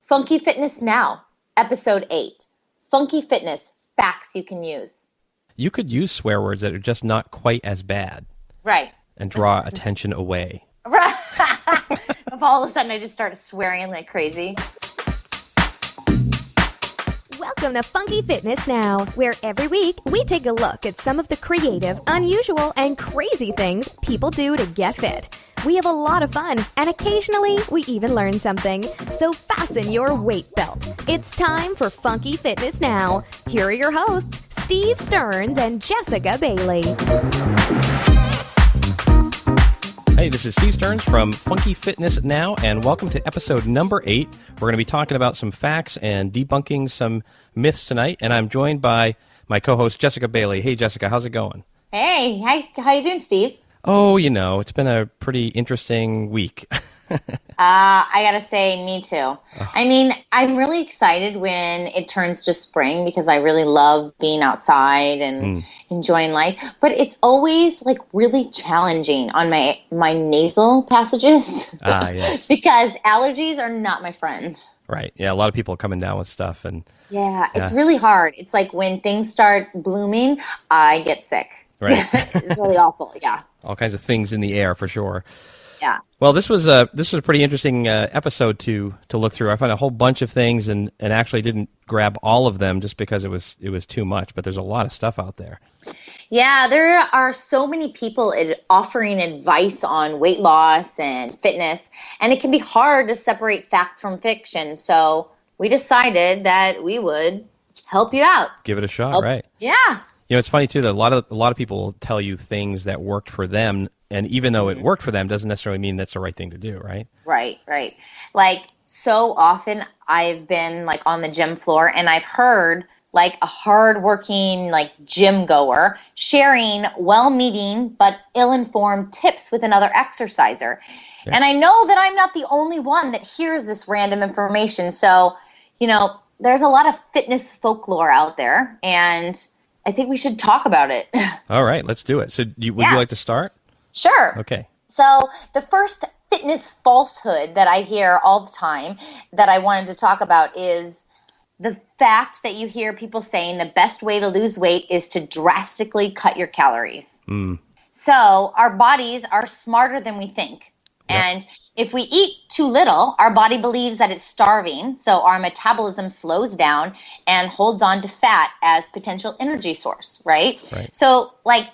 Funky Fitness Now, Episode 8. Funky Fitness, Facts You Can Use. You could use swear words that are just not quite as bad. Right. And draw attention away. Right. If all of a sudden I just start swearing like crazy. Welcome to Funky Fitness Now, where every week we take a look at some of the creative, unusual, and crazy things people do to get fit. We have a lot of fun, and occasionally we even learn something. So fasten your weight belt. It's time for Funky Fitness Now. Here are your hosts, Steve Stearns and Jessica Bailey. Hey, this is Steve Stearns from Funky Fitness Now, and welcome to episode number 8. We're going to be talking about some facts and debunking some myths tonight, and I'm joined by my co-host, Jessica Bailey. Hey, Jessica, how's it going? Hey, hi, how you doing, Steve? Oh, you know, it's been a pretty interesting week. I gotta say, me too. Oh. I mean, I'm really excited when it turns to spring because I really love being outside and enjoying life. But it's always like really challenging on my nasal passages. Yes. Because allergies are not my friend. Right. Yeah, a lot of people are coming down with stuff. Yeah, it's really hard. It's like when things start blooming, I get sick. Right. It's really awful, yeah. All kinds of things in the air, for sure. Yeah. Well, this was a pretty interesting episode to look through. I found a whole bunch of things and actually didn't grab all of them just because it was too much. But there's a lot of stuff out there. Yeah, there are so many people offering advice on weight loss and fitness, and it can be hard to separate fact from fiction. So we decided that we would help you out. Give it a shot, right? Yeah. You know, it's funny too that a lot of people will tell you things that worked for them. And even though it worked for them, doesn't necessarily mean that's the right thing to do, right? Right. Like, so often I've been, like, on the gym floor, and I've heard, like, a hard-working, like, gym goer sharing well-meaning but ill-informed tips with another exerciser. Yeah. And I know that I'm not the only one that hears this random information. So, you know, there's a lot of fitness folklore out there, and I think we should talk about it. All right, let's do it. So would you like to start? Sure. Okay. So the first fitness falsehood that I hear all the time that I wanted to talk about is the fact that you hear people saying the best way to lose weight is to drastically cut your calories. So our bodies are smarter than we think. Yep. And if we eat too little, our body believes that it's starving, so our metabolism slows down and holds on to fat as potential energy source, right? So, like,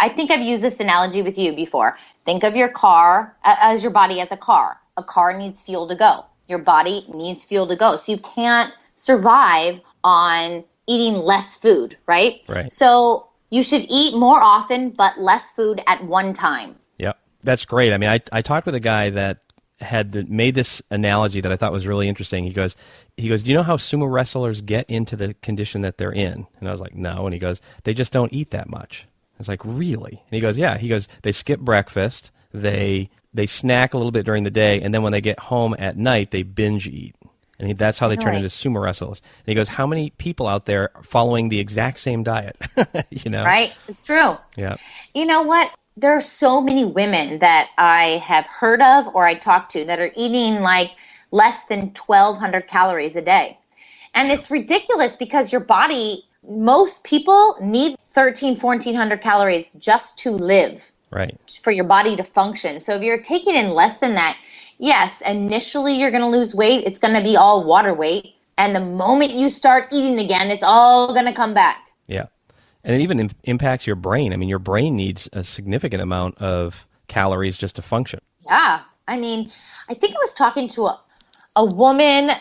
I think I've used this analogy with you before. Think of your car as your body as a car. A car needs fuel to go. Your body needs fuel to go. So you can't survive on eating less food, right? Right. So you should eat more often, but less food at one time. Yep. That's great. I mean, I talked with a guy that had made this analogy that I thought was really interesting. He goes, do you know how sumo wrestlers get into the condition that they're in? And I was like, no. And he goes, they just don't eat that much. I was like, really? And he goes, yeah. He goes, they skip breakfast, they snack a little bit during the day, and then when they get home at night, they binge eat. And that's how they turn into sumo wrestlers. And he goes, how many people out there are following the exact same diet? You know? Right. It's true. Yeah. You know what? There are so many women that I have heard of or I talk to that are eating like less than 1,200 calories a day. And it's ridiculous because your body, most people need 1,400 calories just to live. Right. For your body to function. So if you're taking in less than that, yes, initially you're going to lose weight. It's going to be all water weight. And the moment you start eating again, it's all going to come back. Yeah. And it even impacts your brain. I mean, your brain needs a significant amount of calories just to function. Yeah. I mean, I think I was talking to a woman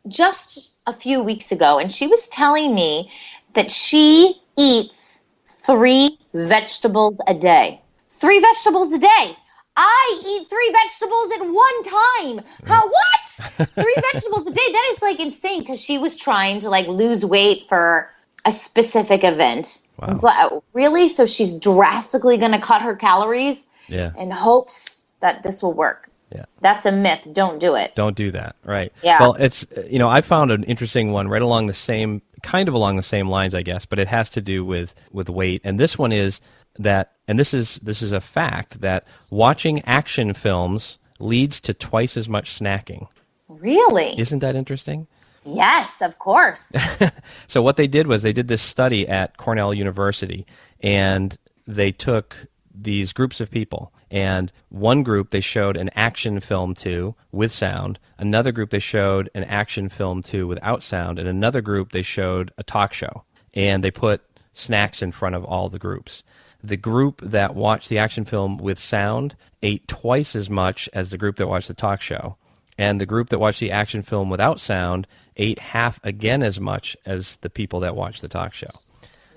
just a few weeks ago, and she was telling me that she eats 3 vegetables a day. 3 vegetables a day. I eat 3 vegetables at one time. How, what? 3 vegetables a day? That is like insane because she was trying to like lose weight for a specific event. Wow. It's like, really? So she's drastically going to cut her calories in hopes that this will work. Yeah. That's a myth. Don't do it. Don't do that. Right. Yeah. Well, it's, I found an interesting one right along the same, kind of along the same lines, I guess, but it has to do with weight. And this one is that, and this is a fact, that watching action films leads to twice as much snacking. Really? Isn't that interesting? Yes, of course. So what they did was they did this study at Cornell University, and they took these groups of people, and one group they showed an action film to with sound, another group they showed an action film to without sound, and another group they showed a talk show, and they put snacks in front of all the groups. The group that watched the action film with sound ate twice as much as the group that watched the talk show. And the group that watched the action film without sound ate half again as much as the people that watched the talk show.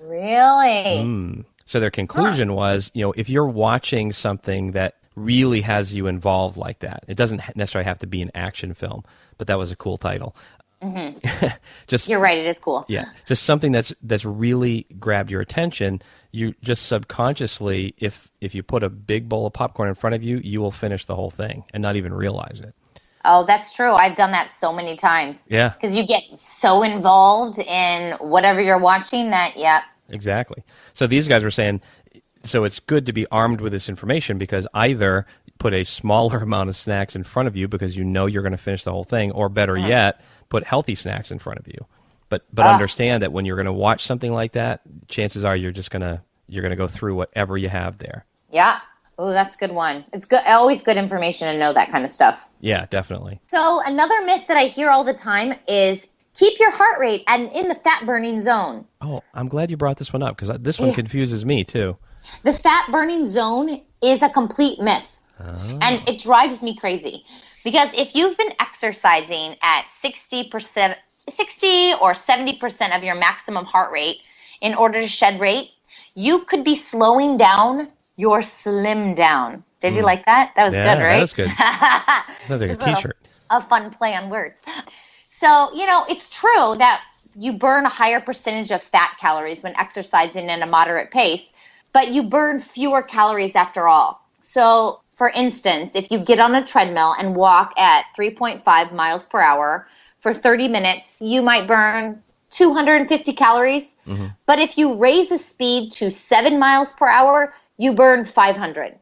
Really? So their conclusion was, if you're watching something that really has you involved like that, it doesn't necessarily have to be an action film, but that was a cool title. Mm-hmm. You're right, it is cool. Yeah, just something that's really grabbed your attention. You just subconsciously, if you put a big bowl of popcorn in front of you, you will finish the whole thing and not even realize it. Oh, that's true. I've done that so many times. Yeah. Because you get so involved in whatever you're watching that, Exactly. So these guys were saying, so it's good to be armed with this information because either put a smaller amount of snacks in front of you because you know you're going to finish the whole thing, or better yet, put healthy snacks in front of you. But understand that when you're going to watch something like that, chances are you're going to go through whatever you have there. Yeah. Oh, that's a good one. It's good. Always good information to know that kind of stuff. Yeah, definitely. So another myth that I hear all the time is keep your heart rate in the fat burning zone. Oh, I'm glad you brought this one up because this one confuses me too. The fat burning zone is a complete myth. And it drives me crazy because if you've been exercising at 60 or 70% of your maximum heart rate in order to shed weight, you could be slowing down your slim down. Did you like that? That was good, right? That was good. Sounds like a t-shirt. A fun play on words. So, it's true that you burn a higher percentage of fat calories when exercising at a moderate pace, but you burn fewer calories after all. So, for instance, if you get on a treadmill and walk at 3.5 miles per hour for 30 minutes, you might burn 250 calories. Mm-hmm. But if you raise the speed to 7 miles per hour, you burn 500.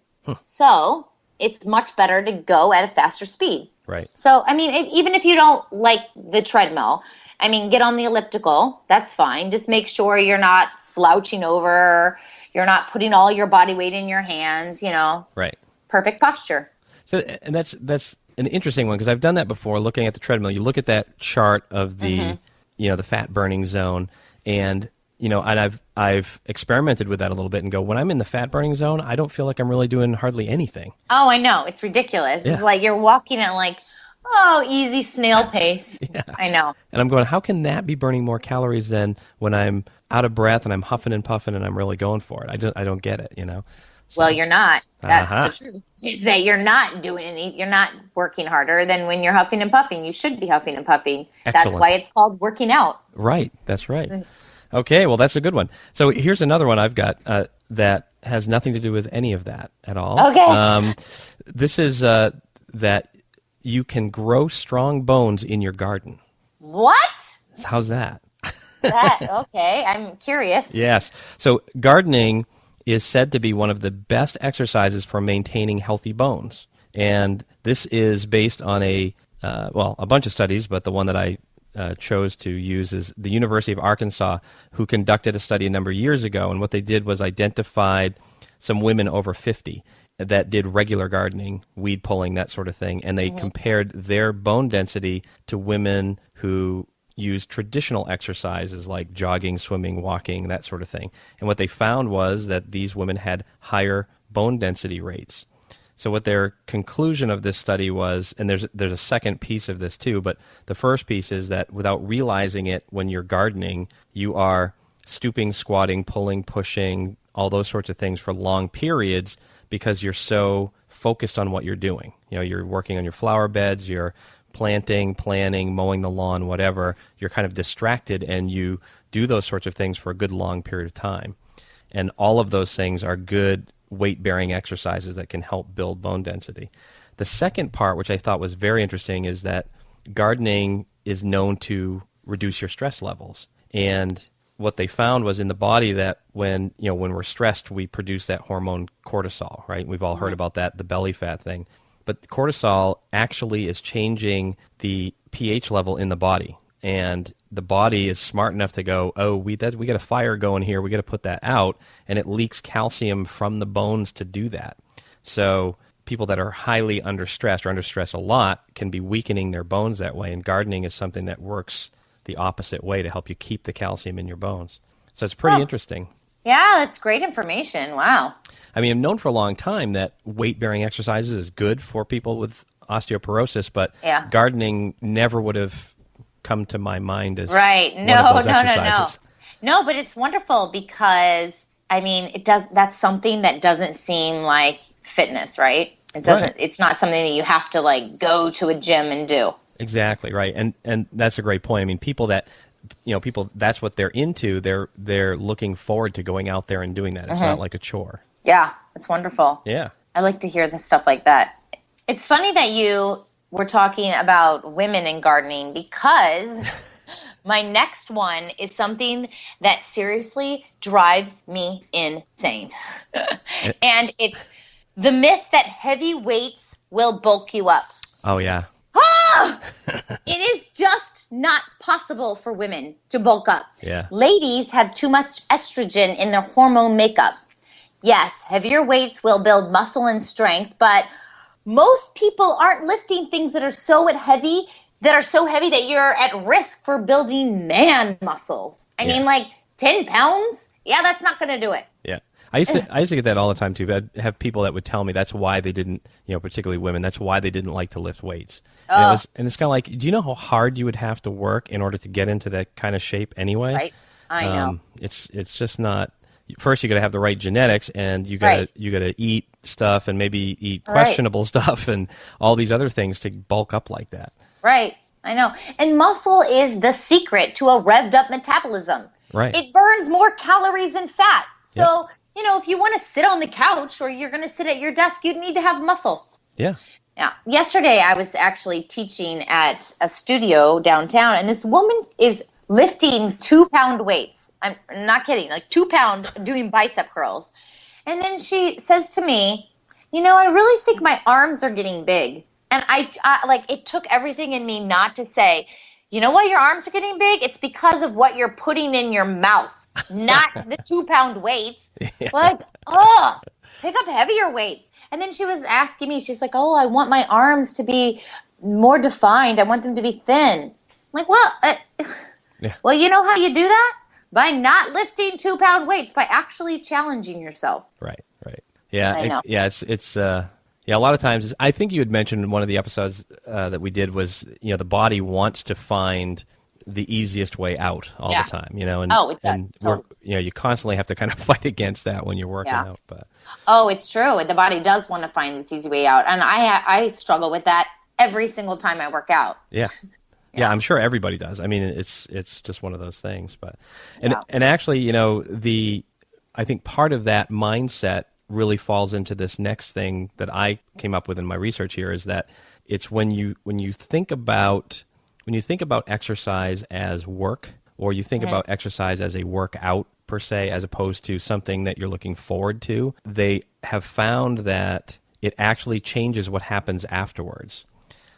So it's much better to go at a faster speed. Right. So, even if you don't like the treadmill, get on the elliptical. That's fine. Just make sure you're not slouching over. You're not putting all your body weight in your hands, Right. Perfect posture. So, and that's an interesting one because I've done that before, looking at the treadmill. You look at that chart of the, the fat burning zone, and and I've experimented with that a little bit and go, when I'm in the fat burning zone, I don't feel like I'm really doing hardly anything. Oh, I know. It's ridiculous. Yeah. It's like you're walking at easy snail pace. Yeah. I know. And I'm going, how can that be burning more calories than when I'm out of breath and I'm huffing and puffing and I'm really going for it? I don't get it, So, well, you're not. That's the truth. Is that you're not you're not working harder than when you're huffing and puffing. You should be huffing and puffing. Excellent. That's why it's called working out. Right. That's right. Okay, well, that's a good one. So here's another one I've got that has nothing to do with any of that at all. Okay. This is that you can grow strong bones in your garden. What? How's that? Okay, I'm curious. Yes. So gardening is said to be one of the best exercises for maintaining healthy bones. And this is based on a bunch of studies, but the one that I chose to use is the University of Arkansas, who conducted a study a number of years ago. And what they did was identified some women over 50 that did regular gardening, weed pulling, that sort of thing. And they compared their bone density to women who used traditional exercises like jogging, swimming, walking, that sort of thing. And what they found was that these women had higher bone density rates. So what their conclusion of this study was, and there's a second piece of this too, but the first piece is that without realizing it when you're gardening, you are stooping, squatting, pulling, pushing, all those sorts of things for long periods because you're so focused on what you're doing. You're working on your flower beds, you're planting, planning, mowing the lawn, whatever. You're kind of distracted and you do those sorts of things for a good long period of time. And all of those things are good weight-bearing exercises that can help build bone density. The second part, which I thought was very interesting, is that gardening is known to reduce your stress levels. And what they found was in the body that when we're stressed, we produce that hormone cortisol, right? We've all heard about that, the belly fat thing. but cortisol actually is changing the pH level in the body. And the body is smart enough to go, oh, we got a fire going here. We got to put that out. And it leaks calcium from the bones to do that. So people that are highly under stress or under stress a lot can be weakening their bones that way. And gardening is something that works the opposite way to help you keep the calcium in your bones. So it's pretty interesting. Yeah, that's great information. Wow. I mean, I've known for a long time that weight-bearing exercises is good for people with osteoporosis, but gardening never would have come to my mind as one of those exercises. No, but it's wonderful because, I mean, that's something that doesn't seem like fitness, right? It doesn't. Right. It's not something that you have to like go to a gym and do. Exactly right, and that's a great point. I mean, people that's what they're into. They're looking forward to going out there and doing that. It's not like a chore. Yeah, it's wonderful. Yeah, I like to hear the stuff like that. It's funny that you were talking about women in gardening because my next one is something that seriously drives me insane, and it's the myth that heavy weights will bulk you up. Oh, yeah. It is just not possible for women to bulk up. Yeah. Ladies have too much estrogen in their hormone makeup. Yes, heavier weights will build muscle and strength, but most people aren't lifting things that are so heavy that you're at risk for building man muscles. I mean, like 10 pounds? Yeah, that's not going to do it. Yeah. I used to get that all the time too. But I'd have people that would tell me that's why they didn't, particularly women, that's why they didn't like to lift weights. And it's kind of like, do you know how hard you would have to work in order to get into that kind of shape anyway? Right. I know. It's just not. First, you got to have the right genetics, and you got to eat stuff, and maybe eat questionable stuff, and all these other things to bulk up like that. Right. I know. And muscle is the secret to a revved up metabolism. Right. It burns more calories than fat. So. Yep. If you want to sit on the couch or you're going to sit at your desk, you need to have muscle. Yeah. Yeah. Yesterday, I was actually teaching at a studio downtown, and this woman is lifting 2-pound weights. I'm not kidding, like 2 pounds doing bicep curls. And then she says to me, I really think my arms are getting big. And I it took everything in me not to say, you know why your arms are getting big? It's because of what you're putting in your mouth. Not the 2-pound weights. Pick up heavier weights. And then she was asking me, she's like, I want my arms to be more defined. I want them to be thin. I'm like, well, you know how you do that? By not lifting 2-pound weights, by actually challenging yourself. Right. Yeah. It's a lot of times, I think you had mentioned in one of the episodes that we did was, the body wants to find the easiest way out all the time, and it does. And you constantly have to kind of fight against that when you're working out. But it's true. The body does want to find this easy way out, and I struggle with that every single time I work out. Yeah, I'm sure everybody does. I mean, it's just one of those things. But and actually, I think part of that mindset really falls into this next thing that I came up with in my research here is that it's when you think about exercise as work, or you think about exercise as a workout per se, as opposed to something that you're looking forward to, they have found that it actually changes what happens afterwards.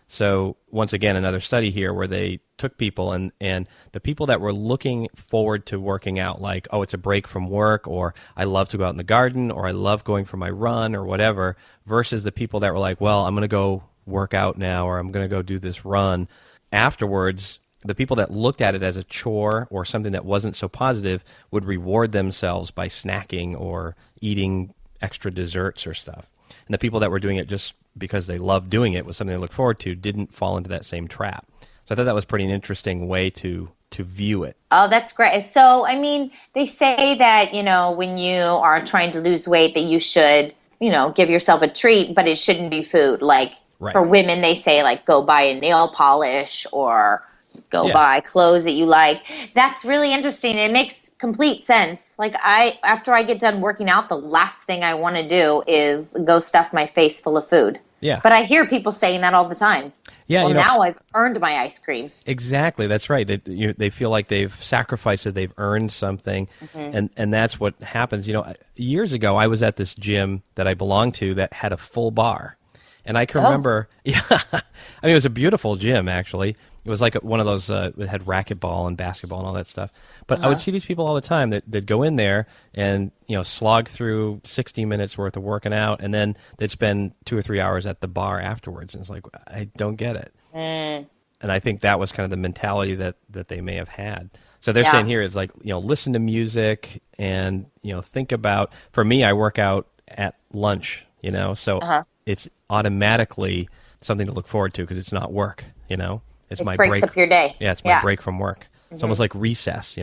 So once again, another study here where they took people and the people that were looking forward to working out, like, it's a break from work, or I love to go out in the garden, or I love going for my run or whatever, versus the people that were like, well, I'm going to go work out now, or I'm going to go do this run. Afterwards, the people that looked at it as a chore or something that wasn't so positive would reward themselves by snacking or eating extra desserts or stuff. And the people that were doing it just because they loved doing it, was something they looked forward to, didn't fall into that same trap. So I thought that was pretty an interesting way to view it. Oh, that's great. So, I mean, they say that, when you are trying to lose weight, that you should, give yourself a treat, but it shouldn't be food. Like, for women, they say, like, go buy a nail polish or go buy clothes that you like. That's really interesting. It makes complete sense. Like, after I get done working out, the last thing I want to do is go stuff my face full of food. Yeah. But I hear people saying that all the time. Yeah. Well, now I've earned my ice cream. Exactly. That's right. They feel like they've sacrificed it. They've earned something. Mm-hmm. And that's what happens. Years ago, I was at this gym that I belonged to that had a full bar. And I can remember, yeah, I mean, it was a beautiful gym, actually. It was like one of those, it had racquetball and basketball and all that stuff. But I would see these people all the time that'd go in there and, slog through 60 minutes worth of working out, and then they'd spend 2 or 3 hours at the bar afterwards. And it's like, I don't get it. And I think that was kind of the mentality that they may have had. So they're saying here, it's like, listen to music and, think about, for me, I work out at lunch, so it's automatically something to look forward to because it's not work, It's it my breaks break. Up your day. Yeah, it's my break from work. It's almost like recess,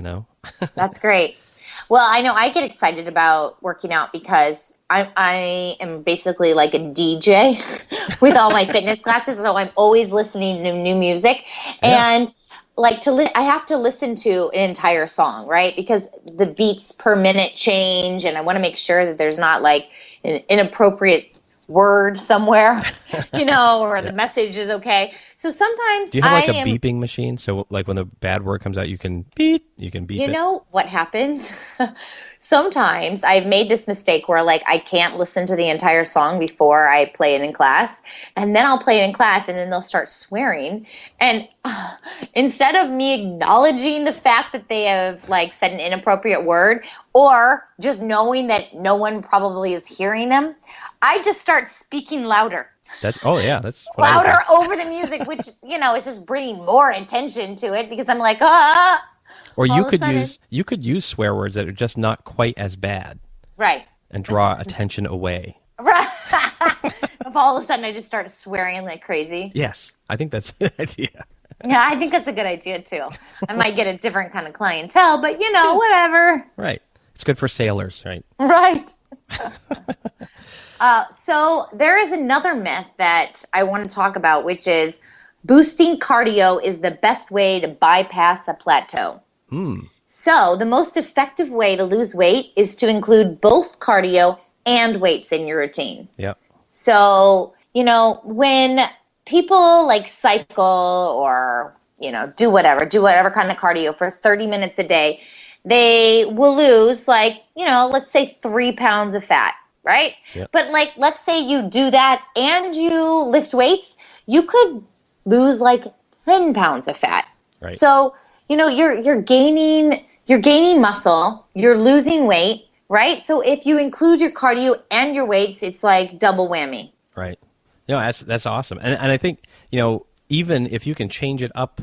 That's great. Well, I know I get excited about working out because I am basically like a DJ with all my fitness classes, so I'm always listening to new music. And I have to listen to an entire song, right? Because the beats per minute change, and I want to make sure that there's not like an inappropriate word somewhere, or the message is okay. So sometimes do you have like a beeping machine? So like when the bad word comes out, you can beep it. You know what happens? Sometimes I've made this mistake where like I can't listen to the entire song before I play it in class, and then I'll play it in class, and then they'll start swearing. And instead of me acknowledging the fact that they have like said an inappropriate word, or just knowing that no one probably is hearing them, I just start speaking louder. That's what louder over the music, which is just bringing more attention to it because I'm like, ah. Or you could use swear words that are just not quite as bad, right? And draw attention away. Right. If all of a sudden I just start swearing like crazy. Yes, I think that's a good idea. Yeah, I think that's a good idea too. I might get a different kind of clientele, but whatever. Right. It's good for sailors, right? Right. So there is another myth that I want to talk about, which is boosting cardio is the best way to bypass a plateau. So the most effective way to lose weight is to include both cardio and weights in your routine. Yep. So, when people like cycle or, do whatever kind of cardio for 30 minutes a day, they will lose let's say 3 pounds of fat, right? Yep. But let's say you do that and you lift weights, you could lose 10 pounds of fat. Right. So, you're gaining muscle, you're losing weight, right? So if you include your cardio and your weights, it's like double whammy. Right. That's awesome. And I think, even if you can change it up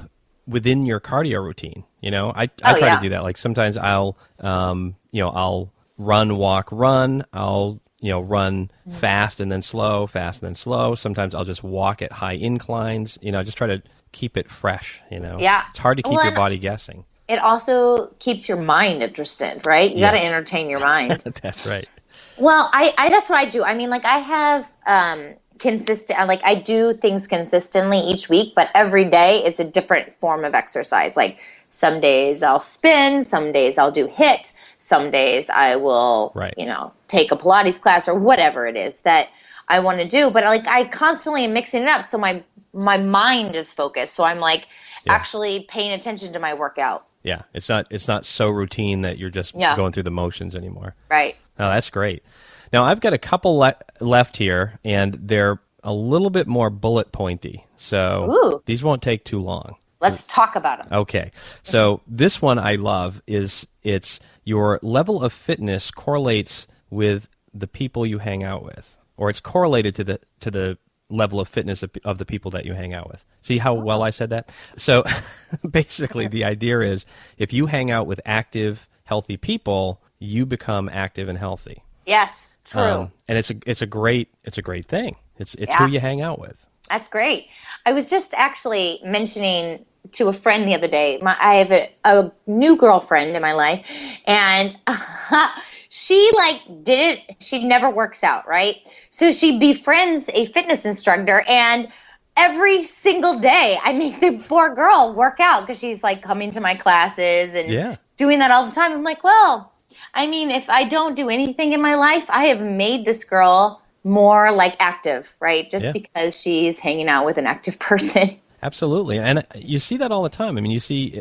within your cardio routine, I try to do that. Like sometimes I'll run, walk, run. I'll, run fast and then slow, fast and then slow. Sometimes I'll just walk at high inclines, just try to keep it fresh, Yeah. It's hard to keep your body guessing. It also keeps your mind interested, right? You got to entertain your mind. That's right. Well, I that's what I do. I mean, I have consistent, I do things consistently each week, but every day it's a different form of exercise. Like some days I'll spin, some days I'll do HIIT, some days I will, take a Pilates class or whatever it is that I want to do. But I constantly am mixing it up, so my mind is focused. So I'm actually paying attention to my workout. Yeah, it's not so routine that you're just going through the motions anymore. Right. Oh, that's great. Now, I've got a couple left here, and they're a little bit more bullet pointy. So these won't take too long. Let's talk about them. Okay. So this one I love is it's your level of fitness correlates with the people you hang out with, or it's correlated to the level of fitness of the people that you hang out with. See how well I said that? So basically the idea is if you hang out with active, healthy people, you become active and healthy. Yes, true. And it's a great thing. It's who you hang out with. That's great. I was just actually mentioning to a friend the other day, I have a new girlfriend in my life, and she she never works out, right? So she befriends a fitness instructor, and every single day I make the poor girl work out because she's coming to my classes and doing that all the time. I'm like, well, I mean, if I don't do anything in my life, I have made this girl more active, right? Just because she's hanging out with an active person. Absolutely. And you see that all the time. I mean,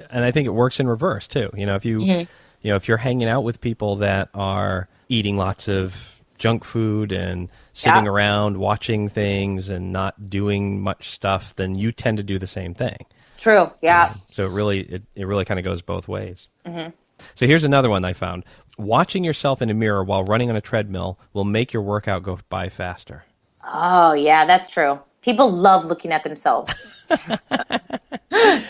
and I think it works in reverse too. If you, if you're hanging out with people that are eating lots of junk food and sitting around watching things and not doing much stuff, then you tend to do the same thing. True. Yeah. So it really kind of goes both ways. Mm-hmm. So here's another one I found. Watching yourself in a mirror while running on a treadmill will make your workout go by faster. Oh, yeah, that's true. People love looking at themselves. I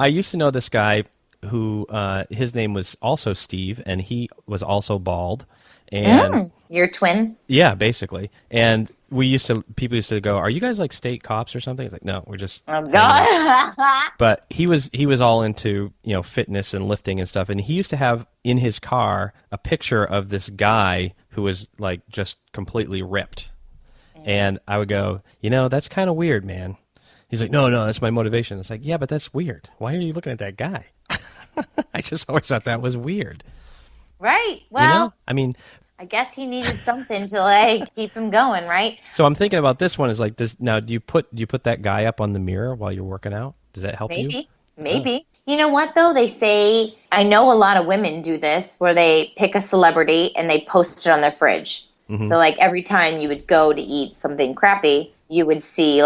used to know this guy who his name was also Steve, and he was also bald. And your twin? Yeah, basically. And people used to go, "Are you guys like state cops or something?" It's like, "No, we're just." Oh God! But he was all into fitness and lifting and stuff, and he used to have in his car a picture of this guy who was like just completely ripped. And I would go, that's kind of weird, man. He's like, no, that's my motivation. It's like, yeah, but that's weird. Why are you looking at that guy? I just always thought that was weird. Right. Well, I mean, I guess he needed something to keep him going, right? So I'm thinking about this one is like, do you put that guy up on the mirror while you're working out? Does that help you? Maybe. You know what though? They say, I know a lot of women do this where they pick a celebrity and they post it on their fridge. Mm-hmm. So every time you would go to eat something crappy, you would see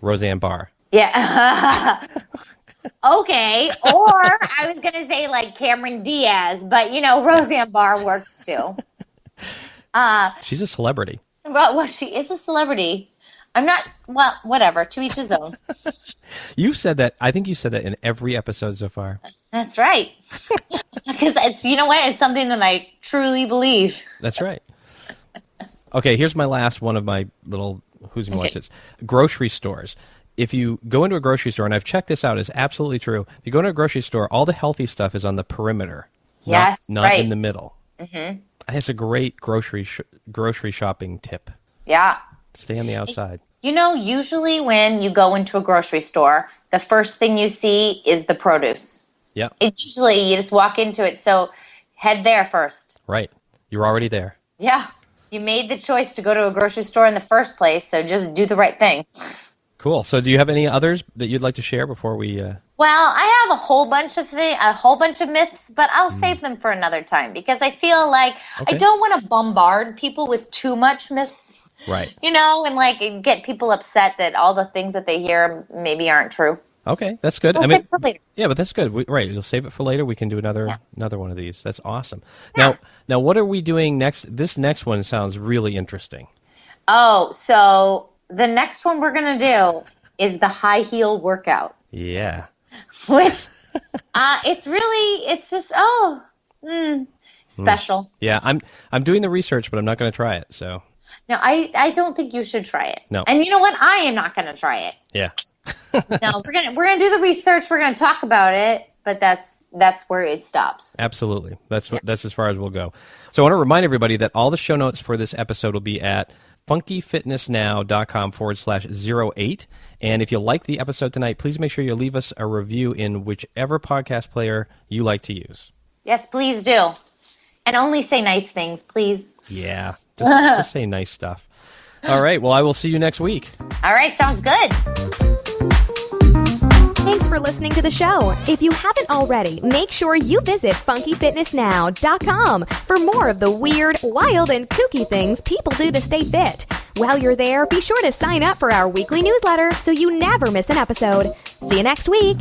Roseanne Barr. Yeah. Okay. Or I was going to say Cameron Diaz, but Roseanne Barr works too. She's a celebrity. Well, she is a celebrity. I'm not, well, whatever, to each his own. You've said that, I think you said that in every episode so far. That's right. Because it's, it's something that I truly believe. That's right. Okay, here's my last one of my little who's and what's. It's grocery stores. If you go into a grocery store, and I've checked this out, it's absolutely true. If you go into a grocery store, all the healthy stuff is on the perimeter. Yes, not right. in the middle. Mm-hmm. That's a great grocery shopping tip. Yeah. Stay on the outside. Usually when you go into a grocery store, the first thing you see is the produce. Yeah. It's usually you just walk into it, so head there first. Right. You're already there. Yeah. You made the choice to go to a grocery store in the first place, so just do the right thing. Cool. So do you have any others that you'd like to share before we... Well, I have a whole bunch of myths, but I'll save them for another time because I feel like I don't want to bombard people with too much myths. Right. And get people upset that all the things that they hear maybe aren't true. Okay, that's good. We'll save it for later. Yeah, but that's good. Right, you'll save it for later. We can do another one of these. That's awesome. Yeah. Now, what are we doing next? This next one sounds really interesting. Oh, so the next one we're going to do is the high heel workout. Yeah. Which, it's just special. Yeah, I'm doing the research, but I'm not going to try it. So. No, I don't think you should try it. No. And you know what? I am not going to try it. Yeah. No, we're gonna do the research. We're gonna talk about it, but that's where it stops. Absolutely, that's as far as we'll go. So I want to remind everybody that all the show notes for this episode will be at funkyfitnessnow.com/08. And if you like the episode tonight, please make sure you leave us a review in whichever podcast player you like to use. Yes, please do, and only say nice things, please. Yeah, just say nice stuff. All right. Well, I will see you next week. All right. Sounds good. Thanks for listening to the show. If you haven't already, make sure you visit funkyfitnessnow.com for more of the weird, wild, and kooky things people do to stay fit. While you're there, be sure to sign up for our weekly newsletter so you never miss an episode. See you next week.